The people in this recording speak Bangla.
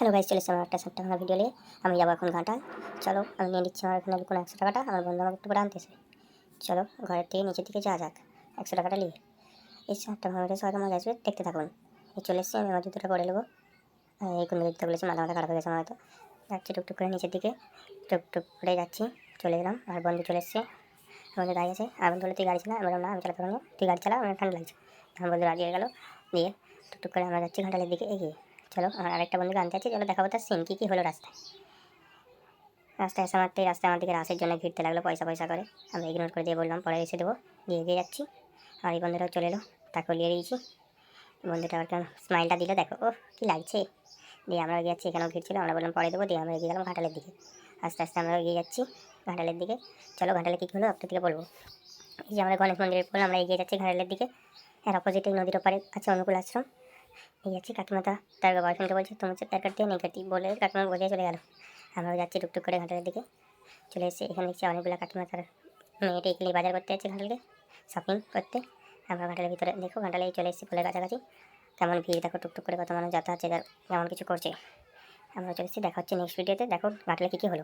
হ্যালো গাইস, চলে এসেছি আমার একটা ছোট্ট আমার ভিডিও নিয়ে। আমি যাবো এখন ঘাটাল। চলো আমি নিয়ে নিচ্ছি আমার এখানে কোনো 100 টাকাটা। আমার বন্ধু আমাকে একটু করে আনতেছে। চলো ঘরের থেকে নিচের দিকে যাওয়া যাক 100 টাকাটা নিয়ে। এই ছোট্ট ভাবে সবাই আমার আসবে, দেখতে থাকুন। এই চলে এসেছি, আমি আমার জুতোটা করে নেবো। এই কোনো জুতো বলেছি, মাথা মাথা খারাপ হয়ে গেছে আমার হয়তো। যাচ্ছি টুকটুক করে নিচের দিকে, টুকটুক করে যাচ্ছি। চলে এলাম, আর বন্ধু চলে এসছে। বন্ধু দাঁড়িয়ে আছে, আর বন্ধু বলে তুই গাড়ি চালা। আমি বললাম না, আমি চালাতে পারবো না, তুই গাড়ি চালা, আমার ঠান্ডা লাগছে। আমার বন্ধু রাজি হয়ে গেলো। দিয়ে টুকটুক করে আমরা যাচ্ছি ঘাটালের দিকে এগিয়ে। চলো আমার আরেকটা বন্ধুকে আনতে যাচ্ছি, চলো দেখাবো তার সিন কী হলো রাস্তায়। রাস্তায় আসা মাত্রই রাস্তায় আমার দিকে রাসের জন্য ভিড়তে লাগলো, পয়সা পয়সা করে। আমি ইগনোর করে দিয়ে বললাম পরে এসে দেবো, দিয়ে এগিয়ে যাচ্ছি। আর এই বন্ধুটাও চলে এলো, তাকেও নিয়ে দিয়েছি। বন্ধুটা আবার কেমন স্মাইলটা দিল, দেখো ও কী লাগছে। দিয়ে আমরা এগিয়ে যাচ্ছি, এখানেও ভিড় ছিল, আমরা বললাম পরে দেবো। দিয়ে আমরা এগিয়ে গেলাম ঘাটালের দিকে। আস্তে আস্তে আমরা এগিয়ে যাচ্ছি ঘাটালের দিকে। চলো ঘাটালে কী হলো আপনার দিকে বলবো। এই যে আমরা গণেশ মন্দিরের পর আমরা এগিয়ে যাচ্ছি ঘাটালের দিকে। এর অপোজিটে নদীর ওপারে আছে অনুকূল আশ্রম। এই যাচ্ছি, কাকিমা তার বয়ফ্রেন্ডকে বলছে তুমি চেক কাট দিয়ে নেই কাটি বলে কাকিমা বোঝাই চলে গেল। আমরাও যাচ্ছি টুকটুক করে ঘাটালের দিকে। চলে এসেছি, এখানে দেখছি অনেকগুলো কাকিমা তার মেয়েটি এখানে বাজার করতে যাচ্ছে ঘাটালে, শপিং করতে। আমরা ঘাটালের ভিতরে দেখো, ঘাটালেই চলে এসেছি ফুলের কাছাকাছি। কেমন ভিড় দেখো, টুকটুক করে কত মানুষ যাতায়াত কেমন কিছু করছে। আমরা চলে এসেছি, দেখা হচ্ছে নেক্সট ভিডিওতে। দেখো ঘাটালে কী হলো।